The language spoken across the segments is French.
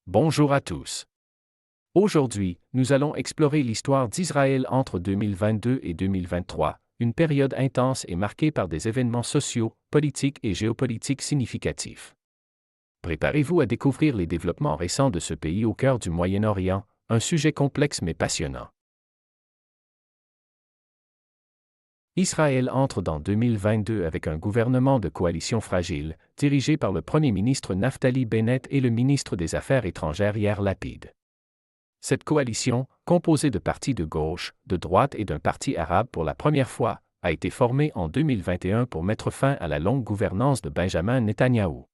Bonjour à tous. Aujourd'hui, nous allons explorer l'histoire d'Israël entre 2022 et 2023, une période intense et marquée par des événements sociaux, politiques et géopolitiques significatifs. Préparez-vous à découvrir les développements récents de ce pays au cœur du Moyen-Orient, un sujet complexe mais passionnant. Israël entre dans 2022 avec un gouvernement de coalition fragile, dirigé par le Premier ministre Naftali Bennett et le ministre des Affaires étrangères Yair Lapid. Cette coalition, composée de partis de gauche, de droite et d'un parti arabe pour la première fois, a été formée en 2021 pour mettre fin à la longue gouvernance de Benjamin Netanyahou.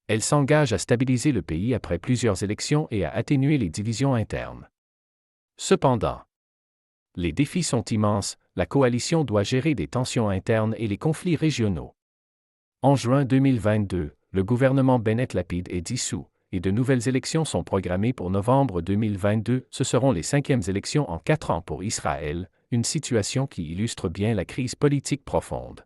Elle s'engage à stabiliser le pays après plusieurs élections et à atténuer les divisions internes. Cependant, les défis sont immenses, la coalition doit gérer des tensions internes et les conflits régionaux. En juin 2022, le gouvernement Bennett-Lapid est dissous, et de nouvelles élections sont programmées pour novembre 2022. Ce seront les 5e élections en 4 ans pour Israël, une situation qui illustre bien la crise politique profonde.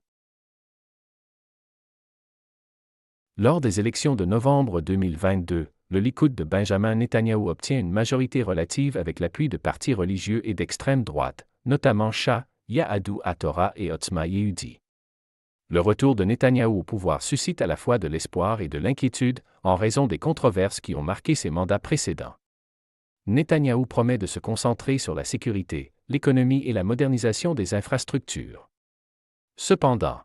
Lors des élections de novembre 2022, le Likoud de Benjamin Netanyahou obtient une majorité relative avec l'appui de partis religieux et d'extrême droite, notamment Shah, Yahadut HaTorah et Otzma Yehudi. Le retour de Netanyahou au pouvoir suscite à la fois de l'espoir et de l'inquiétude, en raison des controverses qui ont marqué ses mandats précédents. Netanyahou promet de se concentrer sur la sécurité, l'économie et la modernisation des infrastructures. Cependant,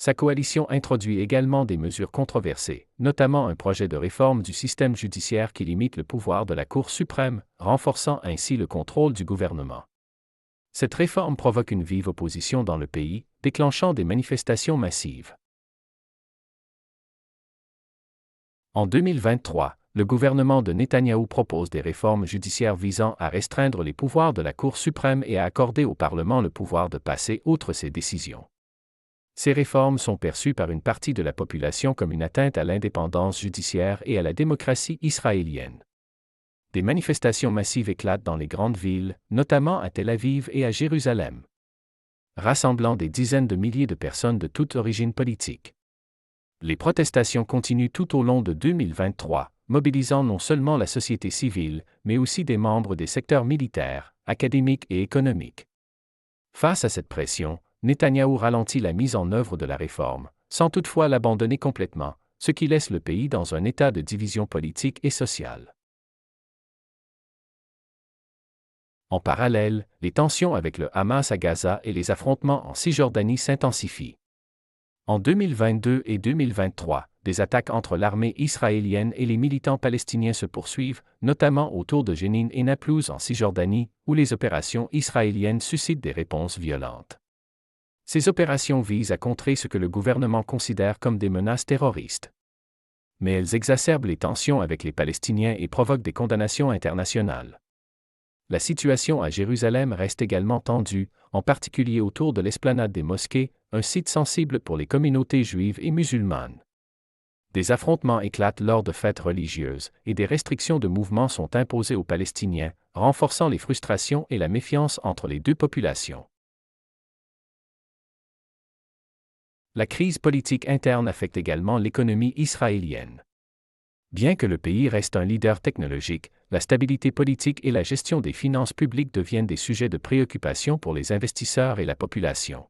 sa coalition introduit également des mesures controversées, notamment un projet de réforme du système judiciaire qui limite le pouvoir de la Cour suprême, renforçant ainsi le contrôle du gouvernement. Cette réforme provoque une vive opposition dans le pays, déclenchant des manifestations massives. En 2023, le gouvernement de Netanyahou propose des réformes judiciaires visant à restreindre les pouvoirs de la Cour suprême et à accorder au Parlement le pouvoir de passer outre ses décisions. Ces réformes sont perçues par une partie de la population comme une atteinte à l'indépendance judiciaire et à la démocratie israélienne. Des manifestations massives éclatent dans les grandes villes, notamment à Tel Aviv et à Jérusalem, rassemblant des dizaines de milliers de personnes de toute origine politique. Les protestations continuent tout au long de 2023, mobilisant non seulement la société civile, mais aussi des membres des secteurs militaires, académiques et économiques. Face à cette pression, Netanyahou ralentit la mise en œuvre de la réforme, sans toutefois l'abandonner complètement, ce qui laisse le pays dans un état de division politique et sociale. En parallèle, les tensions avec le Hamas à Gaza et les affrontements en Cisjordanie s'intensifient. En 2022 et 2023, des attaques entre l'armée israélienne et les militants palestiniens se poursuivent, notamment autour de Jenin et Naplouse en Cisjordanie, où les opérations israéliennes suscitent des réponses violentes. Ces opérations visent à contrer ce que le gouvernement considère comme des menaces terroristes. Mais elles exacerbent les tensions avec les Palestiniens et provoquent des condamnations internationales. La situation à Jérusalem reste également tendue, en particulier autour de l'esplanade des mosquées, un site sensible pour les communautés juives et musulmanes. Des affrontements éclatent lors de fêtes religieuses, et des restrictions de mouvement sont imposées aux Palestiniens, renforçant les frustrations et la méfiance entre les deux populations. La crise politique interne affecte également l'économie israélienne. Bien que le pays reste un leader technologique, la stabilité politique et la gestion des finances publiques deviennent des sujets de préoccupation pour les investisseurs et la population.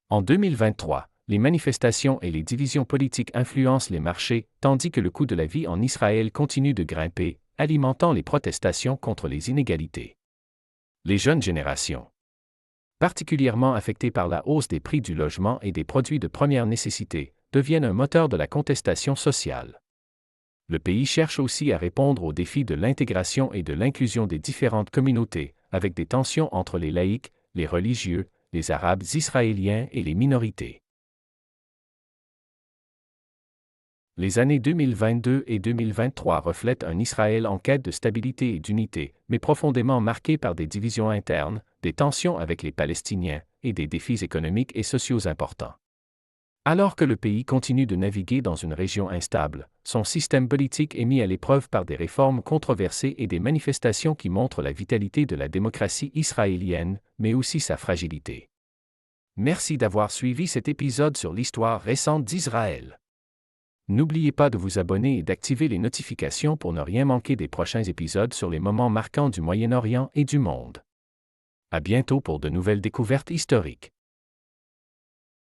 En 2023, les manifestations et les divisions politiques influencent les marchés, tandis que le coût de la vie en Israël continue de grimper, alimentant les protestations contre les inégalités. Les jeunes générations, particulièrement affectées par la hausse des prix du logement et des produits de première nécessité, deviennent un moteur de la contestation sociale. Le pays cherche aussi à répondre aux défis de l'intégration et de l'inclusion des différentes communautés, avec des tensions entre les laïcs, les religieux, les Arabes israéliens et les minorités. Les années 2022 et 2023 reflètent un Israël en quête de stabilité et d'unité, mais profondément marqué par des divisions internes, des tensions avec les Palestiniens et des défis économiques et sociaux importants. Alors que le pays continue de naviguer dans une région instable, son système politique est mis à l'épreuve par des réformes controversées et des manifestations qui montrent la vitalité de la démocratie israélienne, mais aussi sa fragilité. Merci d'avoir suivi cet épisode sur l'histoire récente d'Israël. N'oubliez pas de vous abonner et d'activer les notifications pour ne rien manquer des prochains épisodes sur les moments marquants du Moyen-Orient et du monde. À bientôt pour de nouvelles découvertes historiques.